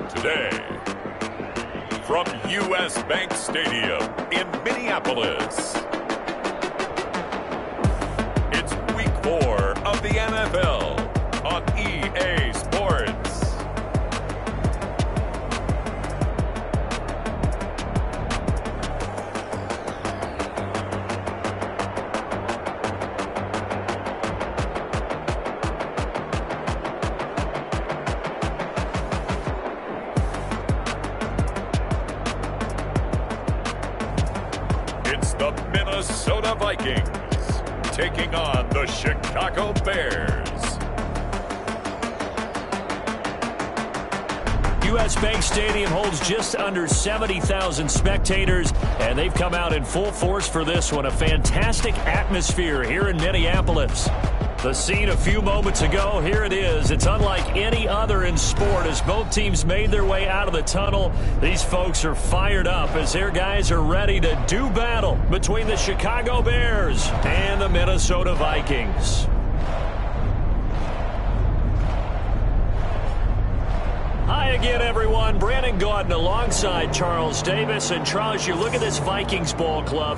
Today, from U.S. Bank Stadium in Minneapolis, it's Week 4 of the NFL on EA Sports. The Minnesota Vikings taking on the Chicago Bears. U.S. Bank Stadium holds just under 70,000 spectators, and they've come out in full force for this one. A fantastic atmosphere here in Minneapolis. The scene a few moments ago, here it is. It's unlike any other in sport as both teams made their way out of the tunnel. These folks are fired up as their guys are ready to do battle between the Chicago Bears and the Minnesota Vikings. Hi again, everyone. Brandon Gaudin alongside Charles Davis. And Charles, you look at this Vikings ball club.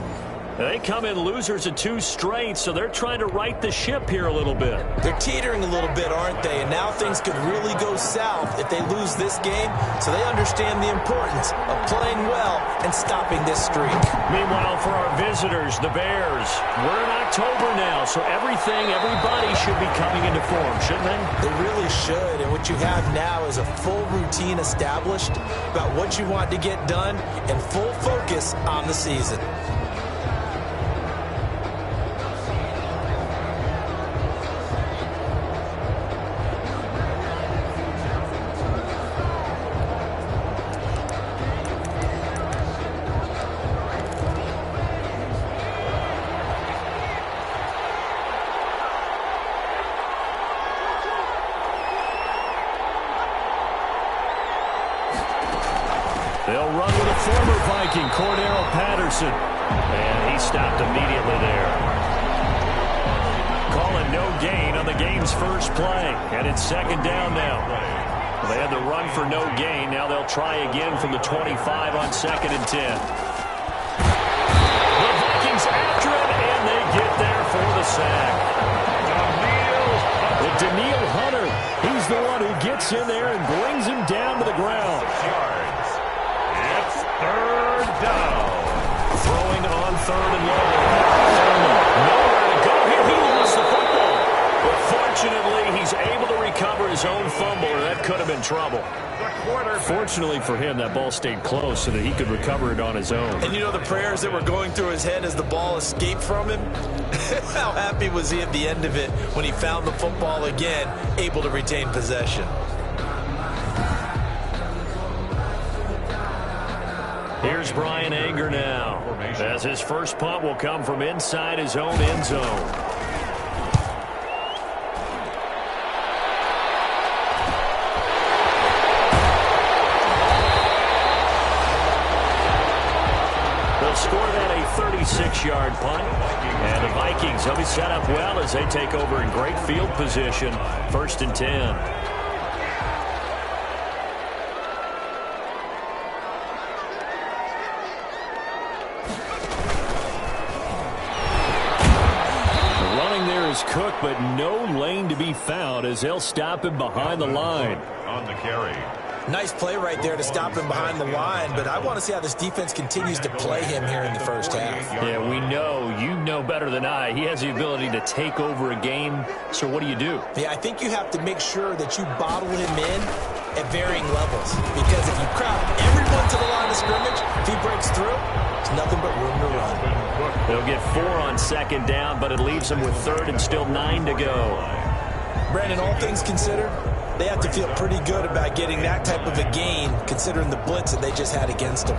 They come in losers of 2 straight, so they're trying to right the ship here a little bit. They're teetering a little bit, aren't they? And now things could really go south if they lose this game, so they understand the importance of playing well and stopping this streak. Meanwhile, for our visitors, the Bears, we're in October now, so everybody should be coming into form, shouldn't they? They really should, and what you have now is a full routine established about what you want to get done and full focus on the season. They'll run with a former Viking, Cordero Patterson. And he stopped immediately there. Calling no gain on the game's first play. And it's second down now. They had the run for no gain. Now they'll try again from the 25 on 2nd and 10. The Vikings after it, and they get there for the sack. Daniil Hunter, he's the one who gets in there and brings him down to the ground. It's third down. Throwing on 3rd and long. Nowhere to go here. He lost the football. But fortunately, he's able to recover his own fumble, or that could have been trouble. Fortunately for him, that ball stayed close so that he could recover it on his own. And you know the prayers that were going through his head as the ball escaped from him? How happy was he at the end of it when he found the football again, able to retain possession? Here's Brian Anger now, as his first punt will come from inside his own end zone. They'll score that a 36-yard punt. And the Vikings will be set up well as they take over in great field position. 1st and 10. Cook, but no lane to be found as they'll stop him behind the line. On the carry. Nice play right there to stop him behind the line, but I want to see how this defense continues to play him here in the first half. Yeah, we know. You know better than I. He has the ability to take over a game, so what do you do? Yeah, I think you have to make sure that you bottle him in at varying levels, because if you crowd everyone to the line of scrimmage, if he breaks through, there's nothing but room to run. They'll get 4 on 2nd down, but it leaves them with 3rd and still 9 to go. Brandon, all things considered, they have to feel pretty good about getting that type of a gain, considering the blitz that they just had against them.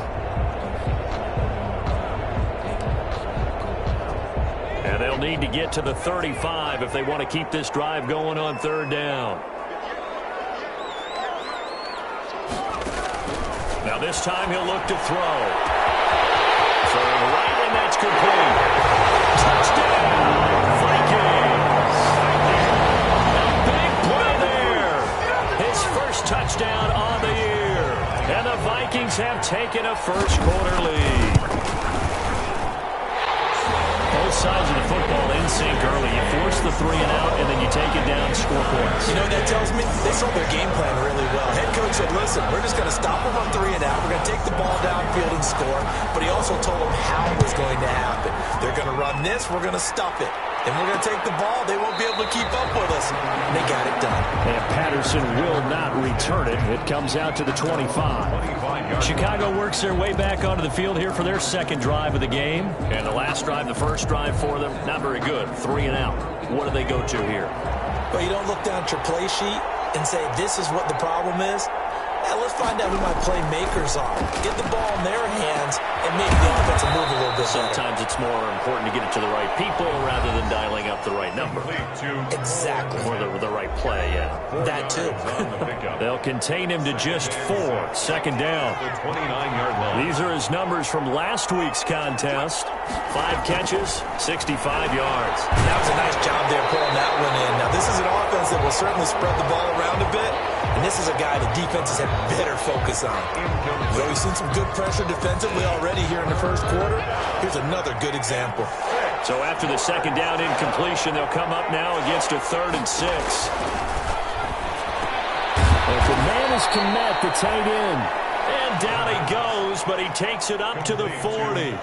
And they'll need to get to the 35 if they want to keep this drive going on 3rd down. Now this time he'll look to throw. Throwing right, and that's complete. Touchdown, Vikings! A big play there. His first touchdown on the year. And the Vikings have taken a first-quarter lead. Both sides of the football in sync early. You force the 3 and out, and then you take it down, score points. You know what that tells me? They saw their game plan really well. Head coach said, listen, we're just going to stop them on 3 and out. We're going to take the ball downfield and score. But he also told them how it was going to happen. They're going to run this. We're going to stop it. And we're going to take the ball. They won't be able to keep up with us. And they got it done. And Patterson will not return it. It comes out to the 25. Chicago works their way back onto the field here for their second drive of the game. And the last drive, the first drive for them, not very good. 3 and out. What do they go to here? Well, you don't look down at your play sheet and say, this is what the problem is. Let's find out who my playmakers are. Get the ball in their hands, and maybe the offensive move a little bit better. Sometimes it's more important to get it to the right people rather than dialing up the right number. Exactly. Or the right play, yeah. That too. They'll contain him to just 4. Second down. These are his numbers from last week's contest. 5 catches, 65 yards. That was a nice job there pulling that one in. Now, this is an offense that will certainly spread the ball around a bit, and this is a guy the defenses have better focus on. So we've seen some good pressure defensively already here in the first quarter. Here's another good example. So after the second down incompletion, they'll come up now against a 3rd and 6. If the man is Kmet, the tight end. And down he goes, but he takes it up to the 40.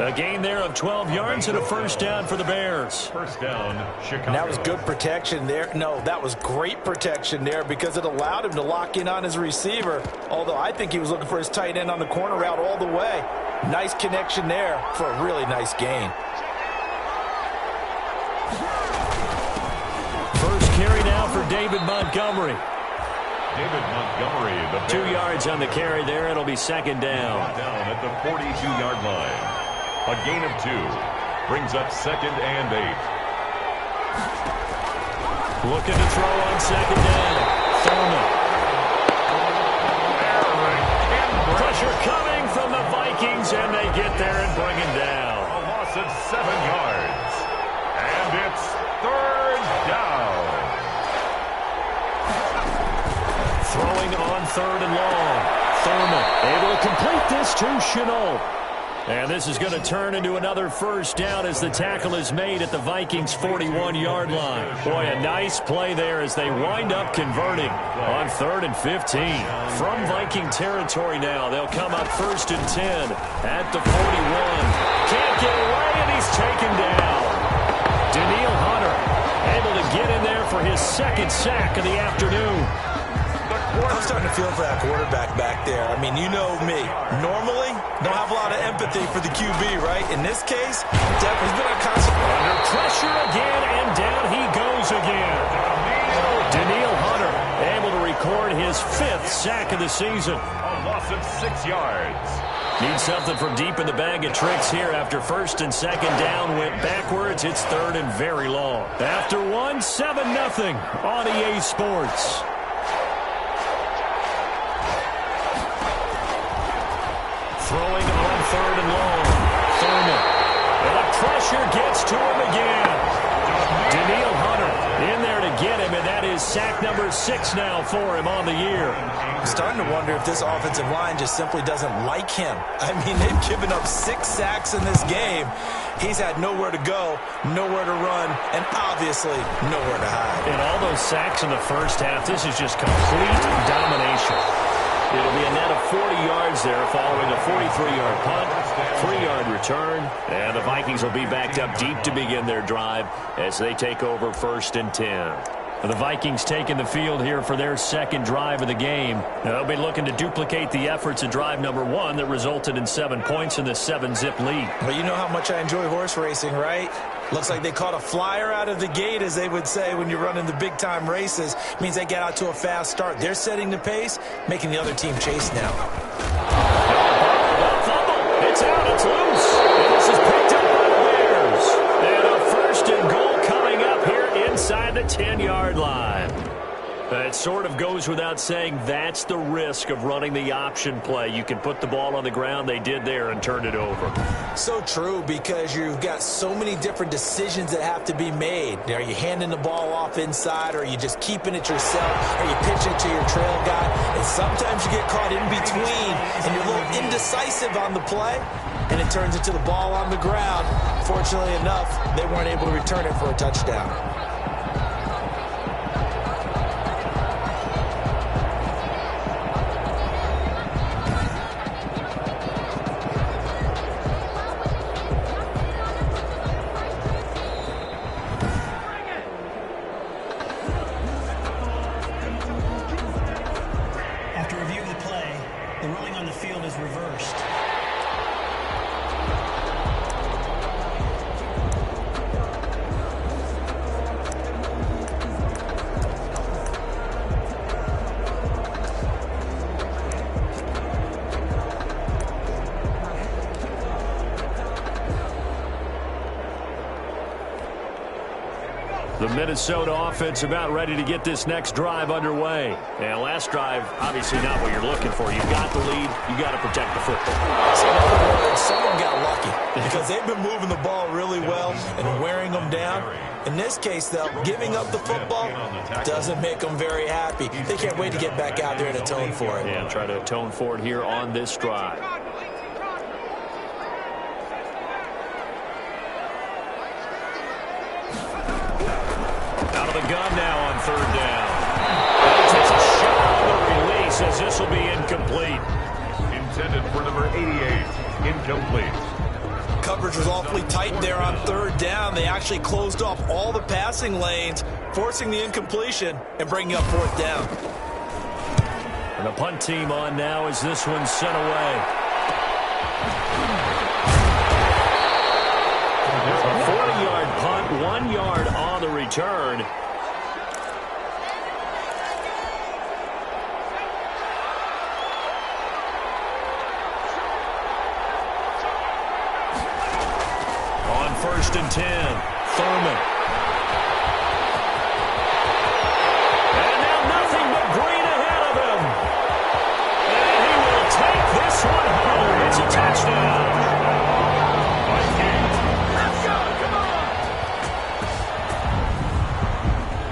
A gain there of 12 yards and a first down for the Bears. First down, Chicago. And that was good protection there. No, that was great protection there because it allowed him to lock in on his receiver, although I think he was looking for his tight end on the corner route all the way. Nice connection there for a really nice gain. First carry now for David Montgomery. David Montgomery, the 2 yards on the carry there. It'll be second down. Down at the 42-yard line. A gain of 2 brings up 2nd and 8. Looking to throw on second down. Thurman. Pressure coming from the Vikings, and they get there and bring him down. A loss of 7 yards. And it's 3rd down. Throwing on 3rd and long. Thurman able to complete this to Chenault. And this is going to turn into another first down as the tackle is made at the Vikings' 41-yard line. Boy, a nice play there as they wind up converting on 3rd and 15. From Viking territory now, they'll come up 1st and 10 at the 41. Can't get away, and he's taken down. Daniil Hunter able to get in there for his 2nd sack of the afternoon. I'm starting to feel for that quarterback back there. I mean, you know me. Normally, don't have a lot of empathy for the QB, right? In this case, definitely been a constant. Under pressure again, and down he goes again. Daniil Hunter able to record his 5th sack of the season. A loss of 6 yards. Need something from deep in the bag of tricks here after 1st and 2nd down went backwards. It's 3rd and very long. After 1, 7-0 on EA Sports. Throwing on 3rd and long. Thurman. And the pressure gets to him again. Daniil Hunter in there to get him, and that is sack number 6 now for him on the year. I'm starting to wonder if this offensive line just simply doesn't like him. I mean, they've given up 6 sacks in this game. He's had nowhere to go, nowhere to run, and obviously nowhere to hide. And all those sacks in the first half, this is just complete domination. It'll be a net of 40 yards there following a 43-yard punt, 3-yard return, and the Vikings will be backed up deep to begin their drive as they take over 1st and 10. The Vikings taking the field here for their 2nd drive of the game. They'll be looking to duplicate the efforts of drive number 1 that resulted in 7 points in the 7-zip lead. Well, you know how much I enjoy horse racing, right? Looks like they caught a flyer out of the gate, as they would say when you're running the big-time races. Means they get out to a fast start. They're setting the pace, making the other team chase now. It's out. It's loose. And this is picked up by the Bears. And a 1st and goal coming up here inside the 10-yard line. It sort of goes without saying that's the risk of running the option play. You can put the ball on the ground. They did there and turned it over. So true, because you've got so many different decisions that have to be made. Are you handing the ball off inside, or are you just keeping it yourself? Are you pitching it to your trail guy? And sometimes you get caught in between, and you're a little indecisive on the play, and it turns into the ball on the ground. Fortunately enough, they weren't able to return it for a touchdown. The Minnesota offense about ready to get this next drive underway. And last drive, obviously not what you're looking for. You've got the lead. You've got to protect the football. So in other words, someone got lucky because they've been moving the ball really well and wearing them down. In this case, though, giving up the football doesn't make them very happy. They can't wait to get back out there and atone for it. Yeah, try to atone for it here on this drive. Gun now on third down. He takes a shot on the release as this will be incomplete. Intended for number 88, incomplete. Coverage was awfully tight there on third down. They actually closed off all the passing lanes, forcing the incompletion and bringing up fourth down. And the punt team on now as this one's sent away. A 40-yard punt, 1 yard on the return. First and 10, Thurman. And now nothing but green ahead of him. And he will take this one home. It's a touchdown. Let's go, come on.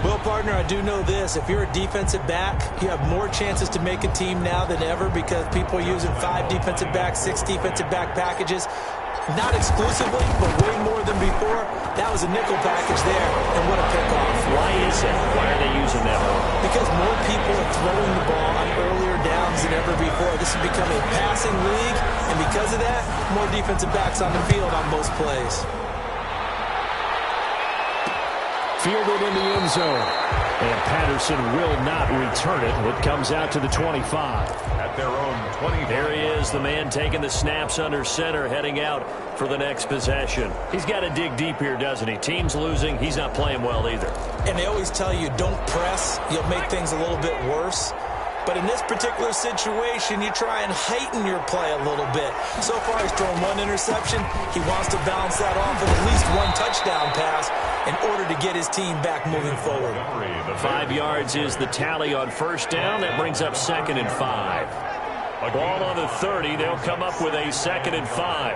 Well, partner, I do know this. If you're a defensive back, you have more chances to make a team now than ever because people are using 5 defensive backs, 6 defensive back packages. Not exclusively, but way more than before. That was a nickel package there, and what a pickoff. Why is it? Why are they using that more? Because more people are throwing the ball on earlier downs than ever before. This has become a passing league, and because of that, more defensive backs on the field on most plays. Fielded in the end zone. And Patterson will not return it. It comes out to the 25. At their own 20. There he is, the man taking the snaps under center, heading out for the next possession. He's got to dig deep here, doesn't he? Team's losing. He's not playing well either. And they always tell you, don't press. You'll make things a little bit worse. But in this particular situation, you try and heighten your play a little bit. So far, he's thrown 1 interception. He wants to balance that off with at least 1 touchdown pass in order to get his team back moving forward. 5 yards is the tally on first down. That brings up 2nd and 5. Ball on the 30. They'll come up with a 2nd and 5.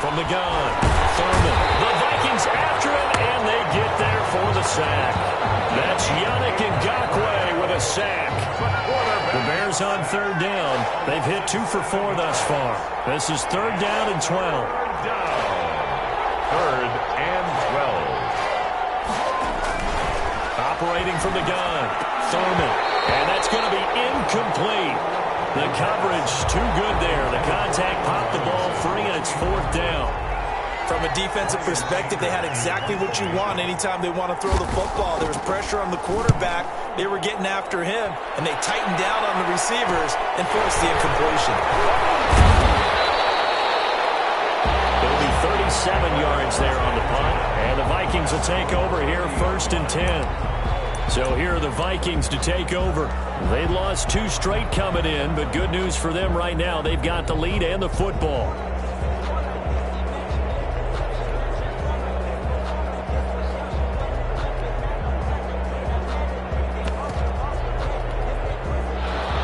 From the gun, Thurman. The Vikings after him, and they get there for the sack. That's Yannick Ngakoue with a sack. The Bears on third down. They've hit 2 for 4 thus far. This is 3rd down and 12. 3rd and 12. Operating from the gun, Thurman. And that's going to be incomplete. The coverage too good there. The contact popped the ball free, and it's 4th down. From a defensive perspective, they had exactly what you want anytime they want to throw the football. There was pressure on the quarterback. They were getting after him, and they tightened down on the receivers and forced the incompletion. It'll be 37 yards there on the punt, and the Vikings will take over here 1st and 10. So here are the Vikings to take over. They lost 2 straight coming in, but good news for them right now. They've got the lead and the football.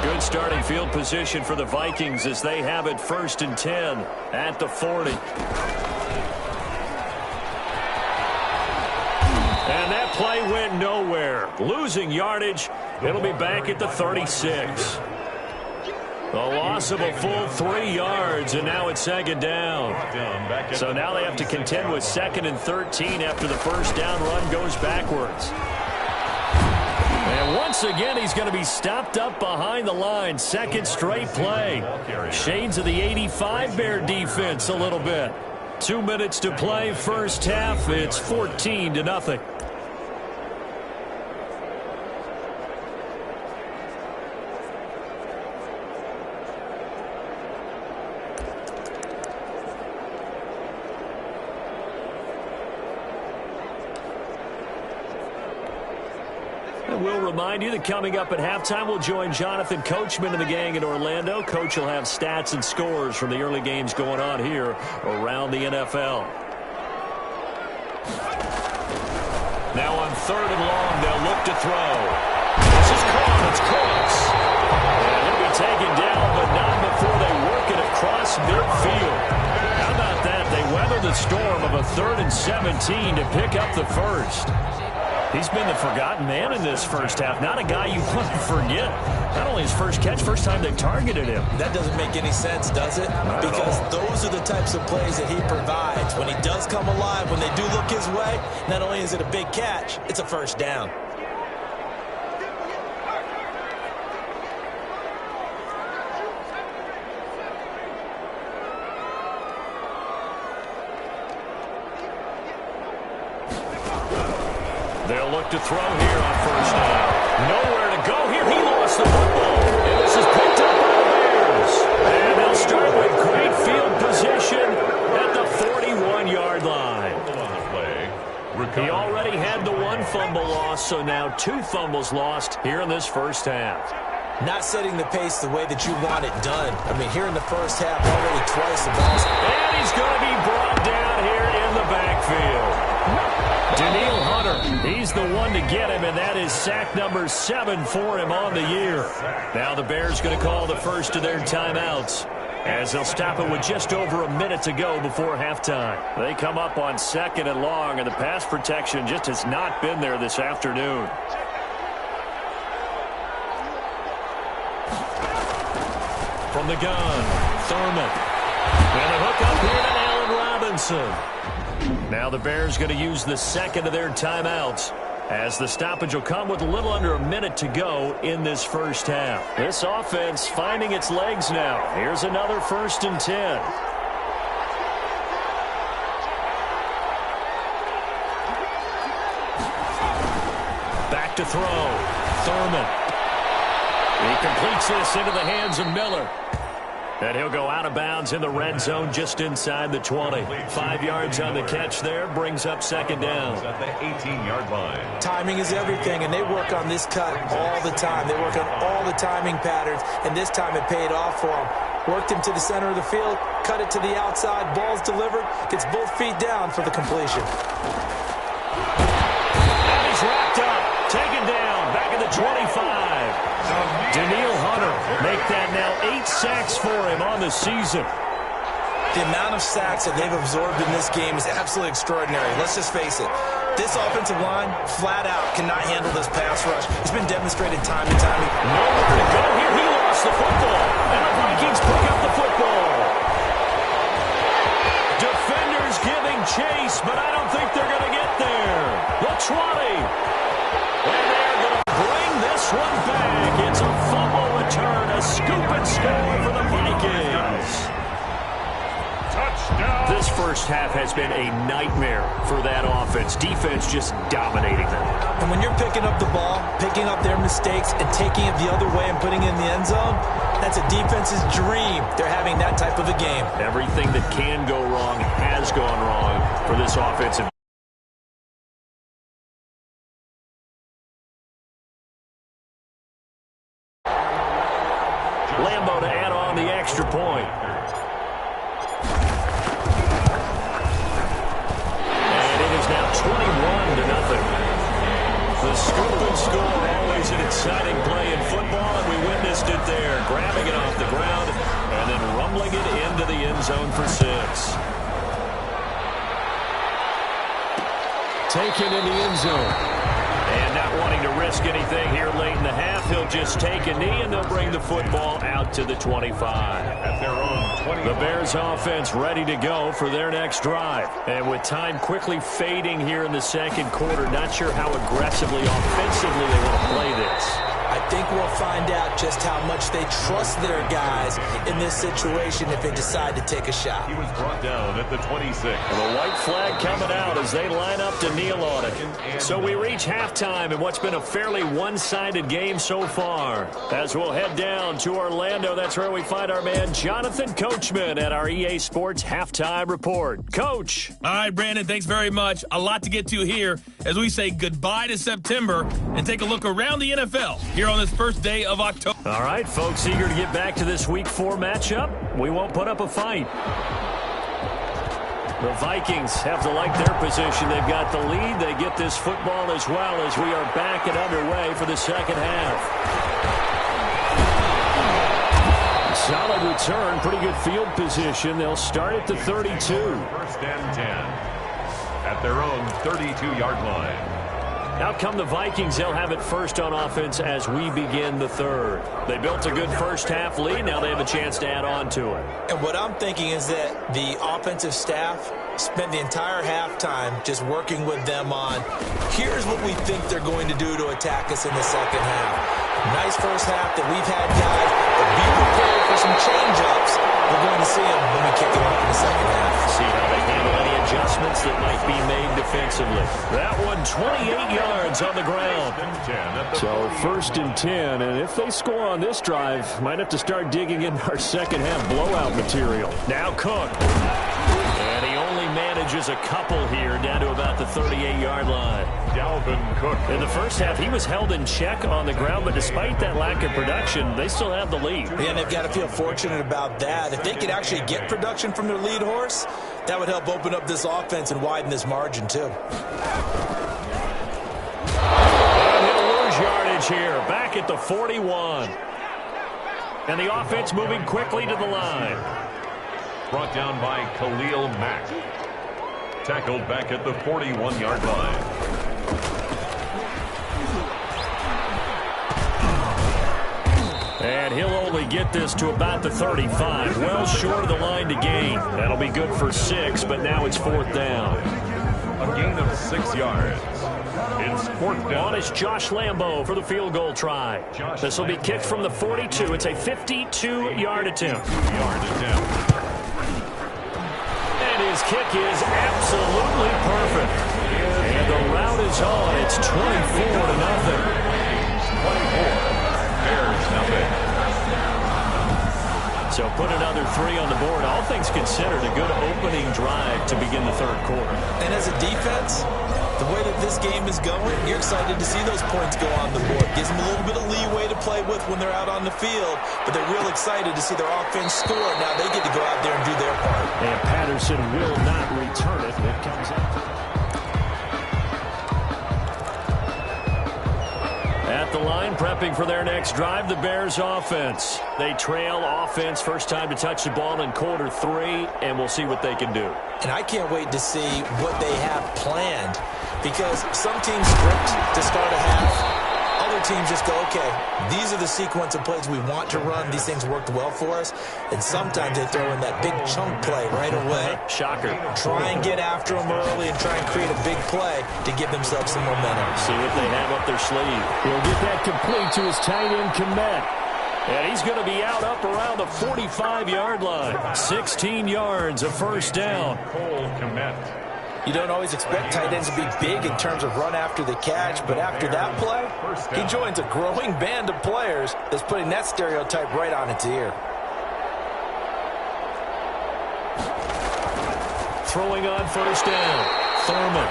Good starting field position for the Vikings as they have it 1st and 10 at the 40. And that play went nowhere. Losing yardage. It'll be back at the 36. A loss of a full 3 yards, and now it's 2nd down. So now they have to contend with 2nd and 13 after the first down run goes backwards. And once again, he's going to be stopped up behind the line. 2nd straight play. Shades of the 85 Bear defense a little bit. 2 minutes to play, first half. It's 14-0. We'll remind you that coming up at halftime, we'll join Jonathan Coachman and the gang in Orlando. Coach will have stats and scores from the early games going on here around the NFL. Now on 3rd and long, they'll look to throw. This is caught. It's close. And he'll be taken down, but not before they work it across midfield. How about that? They weather the storm of a 3rd and 17 to pick up the first. He's been the forgotten man in this first half. Not a guy you want to forget. Not only his first catch, first time they targeted him. That doesn't make any sense, does it? Because those are the types of plays that he provides. When he does come alive, when they do look his way, not only is it a big catch, it's a first down. They'll look to throw here on first down. Nowhere to go here. He lost the football. And this is picked up by the Bears. And they'll start with great field position at the 41-yard line. He already had the 1 fumble loss, so now 2 fumbles lost here in this first half. Not setting the pace the way that you want it done. I mean, here in the first half, already twice the ball's... And he's going to be brought down here in the backfield. Daniil Hunter, he's the one to get him, and that is sack number 7 for him on the year. Now the Bears going to call the first of their timeouts as they'll stop it with just over a minute to go before halftime. They come up on 2nd and long, and the pass protection just has not been there this afternoon. From the gun, Thurman. And a hook up here to Allen Robinson. Now the Bears going to use the 2nd of their timeouts as the stoppage will come with a little under a minute to go in this first half. This offense finding its legs now. Here's another 1st and 10. Back to throw. Thurman. He completes this into the hands of Miller. And he'll go out of bounds in the red zone just inside the 20. 5 yards on the catch there, brings up 2nd down. At the 18-yard line. Timing is everything, and they work on this cut all the time. They work on all the timing patterns, and this time it paid off for them. Worked him to the center of the field, cut it to the outside, ball's delivered, gets both feet down for the completion. And he's wrapped up, taken down, back at the 25. Daniil Hunter make that now 8 sacks for him on the season. The amount of sacks that they've absorbed in this game is absolutely extraordinary. Let's just face it. This offensive line, flat out, cannot handle this pass rush. It's been demonstrated time and time again. Nowhere to go here. He lost the football. And the Vikings pick up the football. Defenders giving chase, but I don't think they're going to get there. The 20. And they're going to bring this one back. It's a fumble return, a scoop and score for the Vikings. Touchdown. This first half has been a nightmare for that offense. Defense just dominating them. And when you're picking up the ball, picking up their mistakes, and taking it the other way and putting it in the end zone, that's a defense's dream. They're having that type of a game. Everything that can go wrong has gone wrong for this offensive. Lambo to add on the extra point. And it is now 21-0. The scoop and score, always an exciting play in football, and we witnessed it there, grabbing it off the ground and then rumbling it into the end zone for 6. Taken in the end zone. And not wanting to risk anything here late in the half, he'll just take a knee and they'll bring the football out to the 25. At their own 25. The Bears offense ready to go for their next drive. And with time quickly fading here in the second quarter, not sure how aggressively, offensively they want to play this. I think we'll find out just how much they trust their guys in this situation if they decide to take a shot. He was brought down at the 26. And the white flag coming out as they line up to kneel on it. So we reach halftime in what's been a fairly one-sided game so far. As we'll head down to Orlando, that's where we find our man Jonathan Coachman at our EA Sports Halftime Report. Coach. All right, Brandon, thanks very much. A lot to get to here as we say goodbye to September and take a look around the NFL here on this first day of October. All right, folks, eager to get back to this Week 4 matchup. We won't put up a fight. The Vikings have to like their position. They've got the lead. They get this football as well as we are back and underway for the second half. Solid return, pretty good field position. They'll start at the 32. First and 10 at their own 32-yard line. Out come the Vikings. They'll have it first on offense as we begin the third. They built a good first-half lead. Now they have a chance to add on to it. And what I'm thinking is that the offensive staff spent the entire halftime just working with them on, here's what we think they're going to do to attack us in the second half. Nice first half that we've had guys, but be prepared for some change-ups. We're going to see them when we kick it off in the second half. See how they handle any adjustments that might be made defensively. That one, 28 yards on the ground. So first and 10, and if they score on this drive, might have to start digging in our second half blowout material. Now Cook. And he only manages a couple here down to about the 38-yard line. Dalvin Cook. In the first half, he was held in check on the ground, but despite that lack of production, they still have the lead. Yeah, and they've got to feel fortunate about that. If they could actually get production from their lead horse, that would help open up this offense and widen this margin, too. And he'll lose yardage here, back at the 41. And the offense moving quickly to the line. Brought down by Khalil Mack. Tackled back at the 41-yard line. And he'll only get this to about the 35. Well short of the line to gain. That'll be good for 6, but now it's 4th down. A gain of 6 yards. It's 4th down. On is Josh Lambo for the field goal try. This will be kicked from the 42. It's a 52-yard attempt. And his kick is absolutely perfect. And the route is on. It's 24-0. 24. Bears nothing. So put another 3 on the board. All things considered, a good opening drive to begin the third quarter. And as a defense, the way that this game is going, you're excited to see those points go on the board. Gives them a little bit of leeway to play with when they're out on the field, but they're real excited to see their offense score. Now they get to go out there and do their part. And Patterson will not return it. It comes out. At the line, prepping for their next drive, the Bears offense. They trail offense, first time to touch the ball in quarter 3, and we'll see what they can do. And I can't wait to see what they have planned, because some teams script to start a half. Other teams just go, okay, these are the sequence of plays we want to run. These things worked well for us. And sometimes they throw in that big chunk play right away. Shocker. Try and get after them early and try and create a big play to give themselves some momentum. See what they have up their sleeve. He'll get that complete to his tight end, Komet. And he's going to be out up around the 45-yard line. 16 yards, a first down. Cole Komet. You don't always expect tight ends to be big in terms of run after the catch, but after that play, he joins a growing band of players that's putting that stereotype right on its ear. Throwing on first down. Thurman.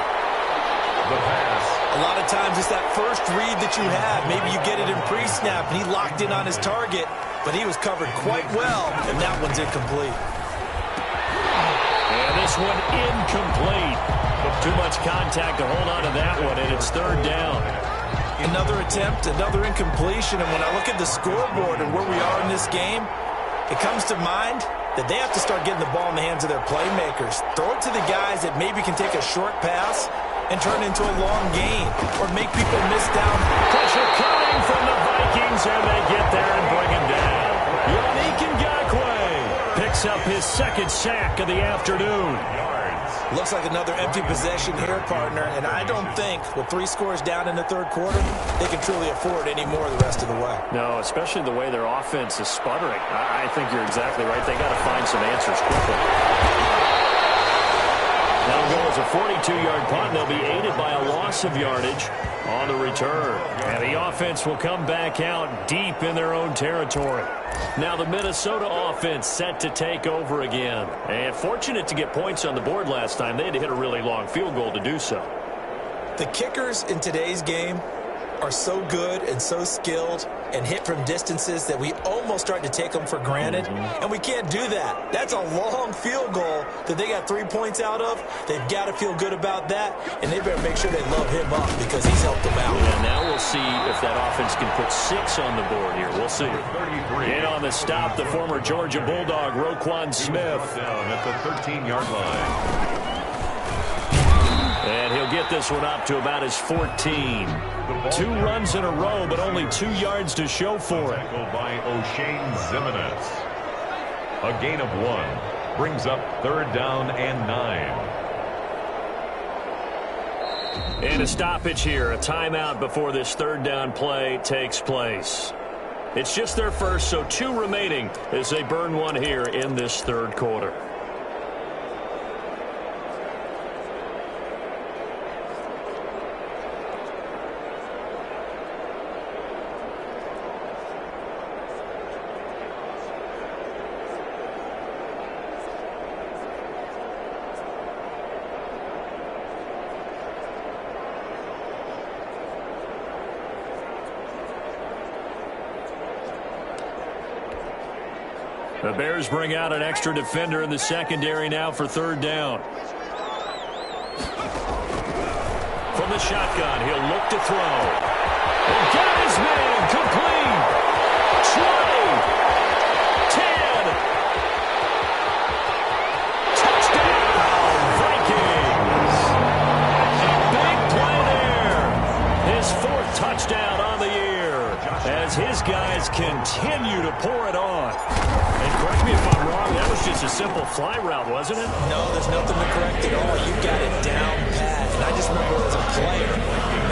The pass. A lot of times it's that first read that you have. Maybe you get it in pre-snap, and he locked in on his target, but he was covered quite well, and that one's incomplete. And this one incomplete. Too much contact to hold on to that one, and it's third down. Another attempt, another incompletion, and when I look at the scoreboard and where we are in this game, it comes to mind that they have to start getting the ball in the hands of their playmakers. Throw it to the guys that maybe can take a short pass and turn it into a long gain or make people miss down. Pressure coming from the Vikings, and they get there and bring him down. Yannick Ngakoue picks up his second sack of the afternoon. Looks like another empty possession here, partner, and I don't think with 3 scores down in the third quarter, they can truly afford any more the rest of the way. No, especially the way their offense is sputtering. I think you're exactly right. They got to find some answers quickly. That'll go as a 42-yard punt. They'll be aided by a loss of yardage on the return. And the offense will come back out deep in their own territory. Now the Minnesota offense set to take over again. And fortunate to get points on the board last time. They had to hit a really long field goal to do so. The kickers in today's game are so good and so skilled and hit from distances that we almost start to take them for granted. And we can't do that. That's a long field goal that they got 3 points out of. They've got to feel good about that, and they better make sure they load him up because he's helped them out. Yeah, now we'll see if that offense can put 6 on the board here. We'll see. In on the stop, the former Georgia Bulldog, Roquan Smith. Down at the 13-yard line. And he'll get this one up to about his 14. 2 runs in a row, but only 2 yards to show for it. Tackled by O'Shane Zimenez. A gain of 1 brings up 3rd down and 9. And a stoppage here, a timeout before this 3rd down play takes place. It's just their first, so 2 remaining as they burn 1 here in this 3rd quarter. The Bears bring out an extra defender in the secondary now for 3rd down. From the shotgun, he'll look to throw. And got his man complete. 20. 10. Touchdown, Vikings. A big play there. His 4th touchdown on the year as his guys continue to pour it on. And correct me if I'm wrong, that was just a simple fly route, wasn't it? No, there's nothing to correct at all. You got it down pat. And I just remember as a player,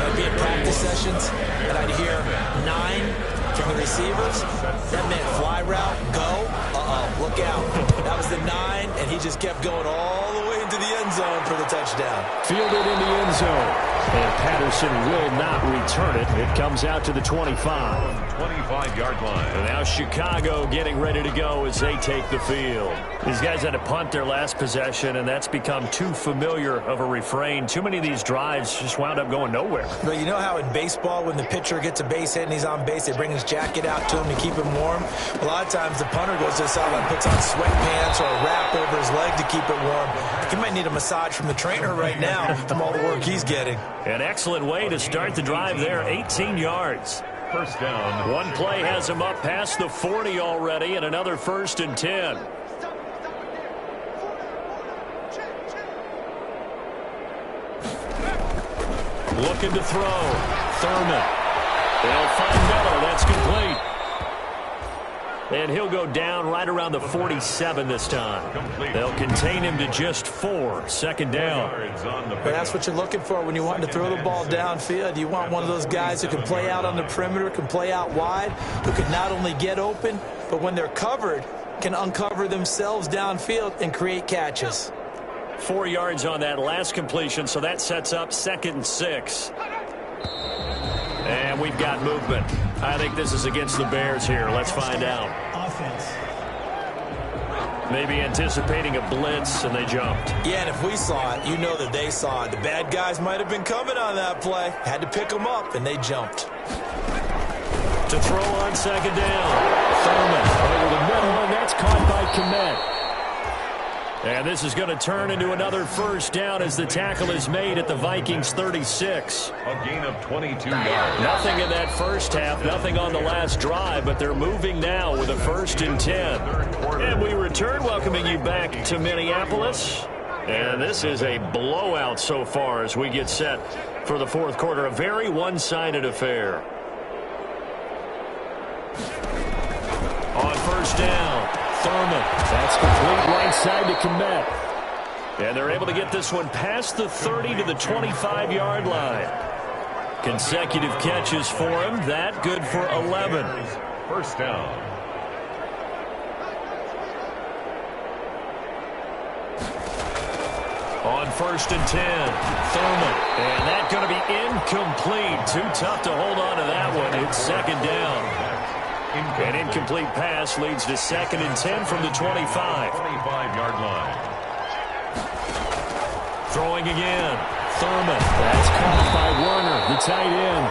I'd be at practice sessions, and I'd hear 9 from the receivers. That meant fly route, go, look out. That was the 9, and he just kept going all the way into the end zone for the touchdown. Fielded in the end zone. And Patterson will not return it. It comes out to the 25. 25-yard line. And now Chicago getting ready to go as they take the field. These guys had to punt their last possession, and that's become too familiar of a refrain. Too many of these drives just wound up going nowhere. But you know how in baseball, when the pitcher gets a base hit and he's on base, they bring his jacket out to him to keep him warm? A lot of times the punter goes to the sideline, puts on sweatpants or a wrap over his leg to keep it warm. He might need a massage from the trainer right now from all the work he's getting. An excellent way to start the drive there, 18 yards. 1st down. One play has him up past the 40 already, and another 1st and 10. Looking to throw. Thurman. They'll find Miller. That's complete. And he'll go down right around the 47 this time. They'll contain him to just 4. 2nd down. But that's what you're looking for when you want to throw the ball downfield. You want one of those guys who can play out on the perimeter, can play out wide, who can not only get open, but when they're covered, can uncover themselves downfield and create catches. 4 yards on that last completion, so that sets up 2nd and 6. And we've got movement. I think this is against the Bears here. Let's find out. Offense. Maybe anticipating a blitz, and they jumped. Yeah, and if we saw it, you know that they saw it. The bad guys might have been coming on that play. Had to pick them up, and they jumped. To throw on 2nd down. Thurman over the middle, and that's caught by Kmet. And this is going to turn into another first down as the tackle is made at the Vikings 36. A gain of 22 yards. Nothing in that first half, nothing on the last drive, but they're moving now with a 1st and 10. And we return, welcoming you back to Minneapolis. And this is a blowout so far as we get set for the fourth quarter. A very one-sided affair. On first down, Thurman. That's complete right side to Kmet. And they're able to get this one past the 30 to the 25-yard line. Consecutive catches for him. That good for 11. First down. On 1st and 10, Thurman. And that's going to be incomplete. Too tough to hold on to that one. It's 2nd down. An incomplete pass leads to 2nd and 10 from the 25. 25-yard line. Throwing again. Thurman. That's caught by Werner, the tight end.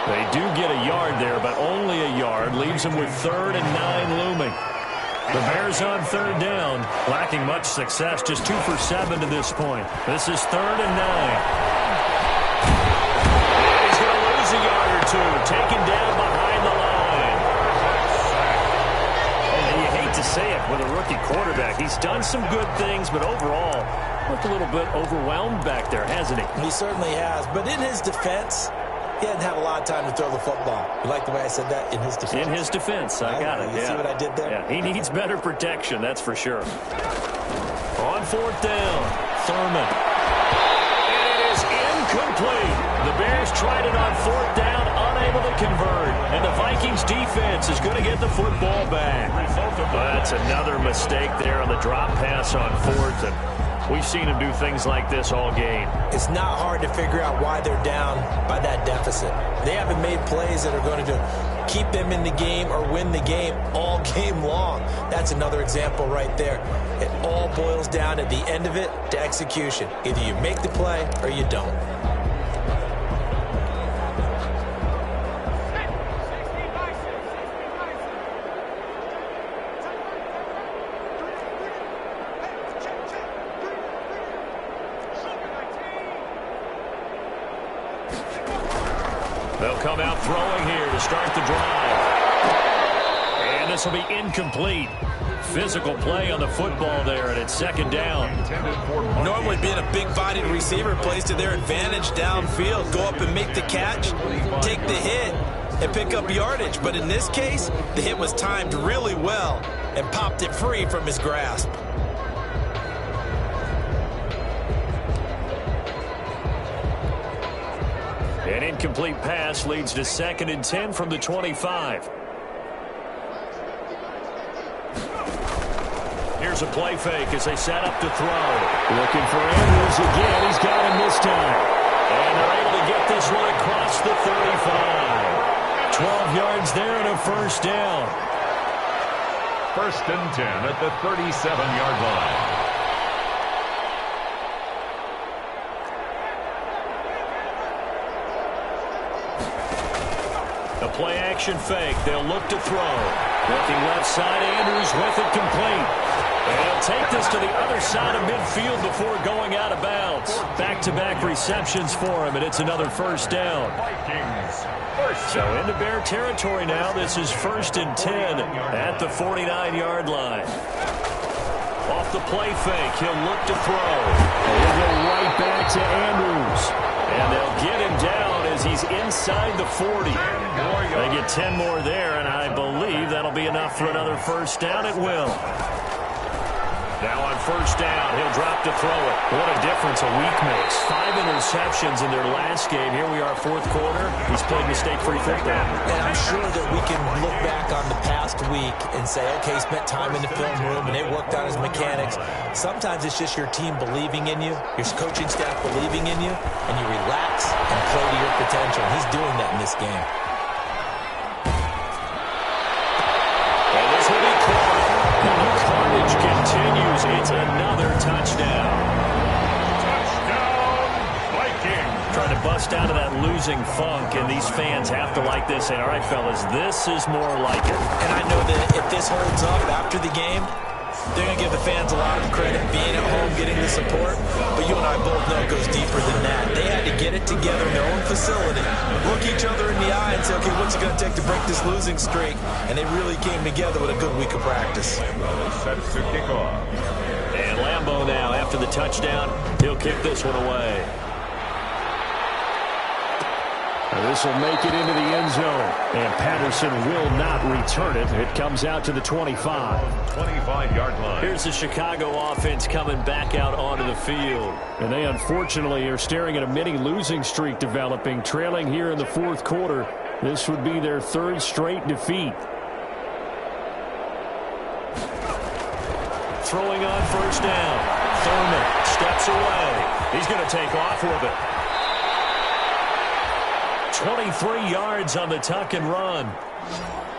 They do get a yard there, but only a yard. Leaves them with 3rd and 9 looming. The Bears on 3rd down. Lacking much success. Just 2 for 7 to this point. This is 3rd and 9. And he's going to lose a yard or two. Taken down behind the line. To say it with a rookie quarterback. He's done some good things, but overall looked a little bit overwhelmed back there, hasn't he? He certainly has, but in his defense, he didn't have a lot of time to throw the football. You like the way I said that? In his defense? In his defense, I got it. You see what I did there? Yeah, he needs better protection, that's for sure. On 4th down, Thurman. And it is incomplete. The Bears tried it on 4th down, unable to convert. And the Vikings defense is going to get the football back. That's another mistake there on the drop pass on 4th. And we've seen him do things like this all game. It's not hard to figure out why they're down by that deficit. They haven't made plays that are going to keep them in the game or win the game all game long. That's another example right there. It all boils down at the end of it to execution. Either you make the play or you don't. They'll come out throwing here to start the drive. And this will be incomplete. Physical play on the football there, and it's 2nd down. Normally being a big-bodied receiver plays to their advantage downfield. Go up and make the catch, take the hit, and pick up yardage. But in this case, the hit was timed really well and popped it free from his grasp. An incomplete pass leads to 2nd and 10 from the 25. Here's a play fake as they set up to throw. Looking for Andrews again. He's got him this time. And they're able to get this one across the 35. 12 yards there and a 1st down. 1st and 10 at the 37-yard line. A play-action fake. They'll look to throw. Looking left side, Andrews with it complete. And he'll take this to the other side of midfield before going out of bounds. Back-to-back receptions for him, and it's another 1st down. So into Bear territory now. This is 1st and 10 at the 49-yard line. Off the play fake, he'll look to throw. And he'll go right back to Andrews. And they'll get him down as he's inside the 40. They get 10 more there, and I believe that'll be enough for another 1st down. It will. Now on 1st down, he'll drop to throw it. What a difference a week makes. 5 interceptions in their last game. Here we are, 4th quarter. He's played mistake-free football. And I'm sure that we can look back on the past week and say, okay, he spent time in the film room and it worked on his mechanics. Sometimes it's just your team believing in you, your coaching staff believing in you, and you relax and play to your potential. He's doing that in this game. And this will be caught. The carnage continues. It's another touchdown. Touchdown, Vikings. Trying to bust out of that losing funk, and these fans have to like this. And all right, fellas, this is more like it. And I know that if this holds up after the game, They're going to give the fans a lot of credit being at home, getting the support. But you and I both know it goes deeper than that. They had to get it together in their own facility, look each other in the eye and say, okay, what's it going to take to break this losing streak? And they really came together with a good week of practice. Sets to kick off. And Lambeau now, after the touchdown, he'll kick this one away. This will make it into the end zone. And Patterson will not return it. It comes out to the 25. 25-yard line. Here's the Chicago offense coming back out onto the field. And they unfortunately are staring at a mini losing streak developing, trailing here in the fourth quarter. This would be their third straight defeat. Throwing on first down. Thurman steps away. He's going to take off with it. 23 yards on the tuck and run.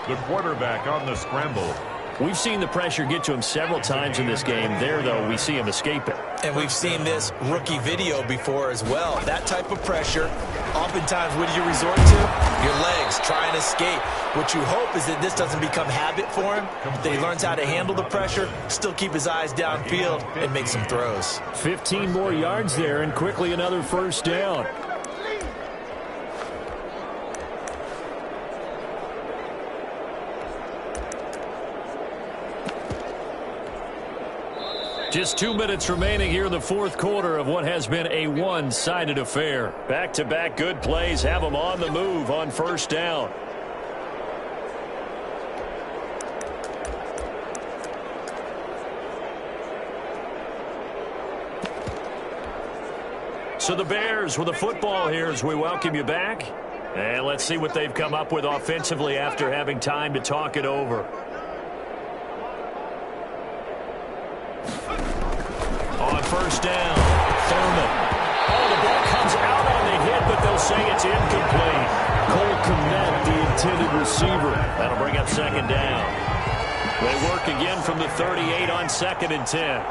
The quarterback on the scramble. We've seen the pressure get to him several times in this game. There, though, we see him escape it. And we've seen this rookie video before as well. That type of pressure, oftentimes, what do you resort to? Your legs, try and escape. What you hope is that this doesn't become habit for him, that he learns how to handle the pressure, still keep his eyes downfield, and make some throws. 15 more yards there, and quickly another first down. Just 2 minutes remaining here in the fourth quarter of what has been a one-sided affair. Back-to-back good plays have them on the move on first down. So the Bears with the football here as we welcome you back. And let's see what they've come up with offensively after having time to talk it over. On first down, Thurman. Oh, the ball comes out on the hit, but they'll say it's incomplete. Cole Kmet, the intended receiver. That'll bring up second down. They work again from the 38 on 2nd and 10.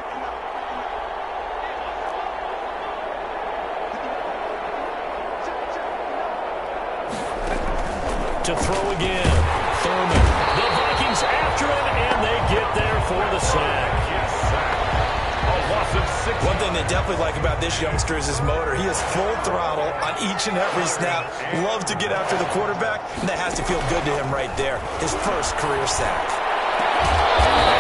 To throw again, Thurman. The Vikings after him, and they get there for the sack. Yes, sack. A loss of 6. One thing they definitely like about this youngster is his motor. He is full throttle on each and every snap. Loves to get after the quarterback, and that has to feel good to him right there. His first career sack.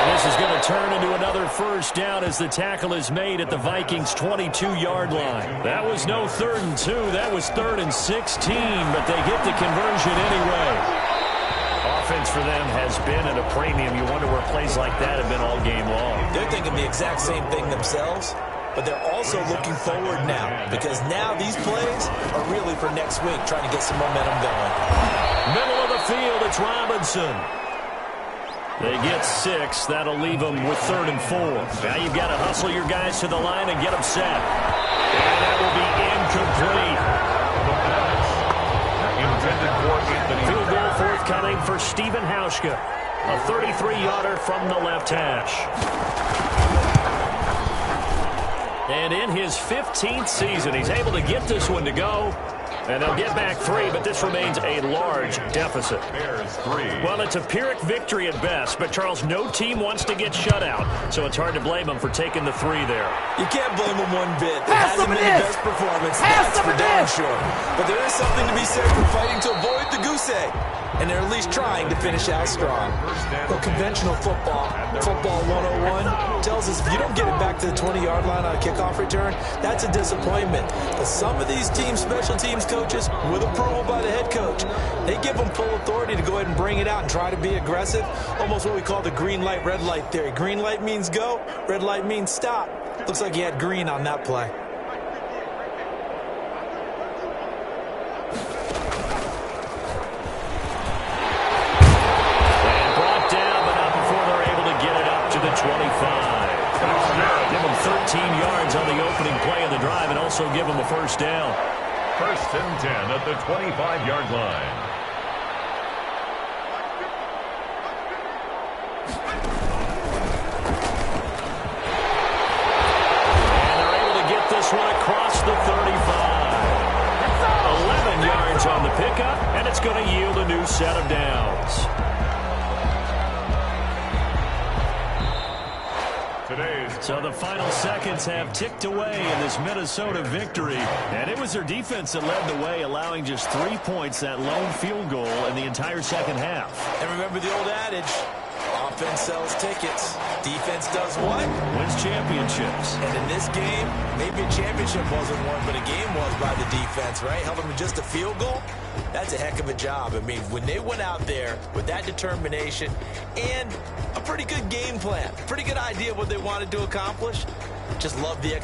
And this is going to turn into another first down as the tackle is made at the Vikings' 22-yard line. That was no 3rd and 2. That was 3rd and 16, but they get the conversion anyway. Offense for them has been at a premium. You wonder where plays like that have been all game long. They're thinking the exact same thing themselves, but they're also looking forward now, because now these plays are really for next week, trying to get some momentum going. Middle of the field, it's Robinson. They get 6. That'll leave them with 3rd and 4. Now you've got to hustle your guys to the line and get them set. And that will be incomplete. Intended for Anthony. Field goal forthcoming for Stephen Hauschka. A 33-yarder from the left hash. And in his 15th season, he's able to get this one to go. And they'll get back 3, but this remains a large deficit. Bears 3. Well, it's a Pyrrhic victory at best, but, Charles, no team wants to get shut out, so it's hard to blame them for taking the 3 there. You can't blame them one bit. It hasn't been the best performance, that's for darn sure. But there is something to be said for fighting to avoid the goose egg. And they're at least trying to finish out strong. Well, conventional football 101, tells us if you don't get it back to the 20-yard line on a kickoff return, that's a disappointment. But some of these teams, special teams coaches, with approval by the head coach, they give them full authority to go ahead and bring it out and try to be aggressive. Almost what we call the green light, red light theory. Green light means go, red light means stop. Looks like he had green on that play. Give them 13 yards on the opening play of the drive and also give them a first down. 1st and 10 at the 25-yard line. And they're able to get this one across the 35. 11 yards on the pickup, and it's going to yield a new set of downs. So the final seconds have ticked away in this Minnesota victory. And it was their defense that led the way, allowing just 3 points, that lone field goal in the entire second half. And remember the old adage, offense sells tickets. Defense does what? Wins championships. And in this game, maybe a championship wasn't won, but a game was by the defense, right? Held them to just a field goal. That's a heck of a job. I mean, when they went out there with that determination and a pretty good game plan, pretty good idea of what they wanted to accomplish, just love the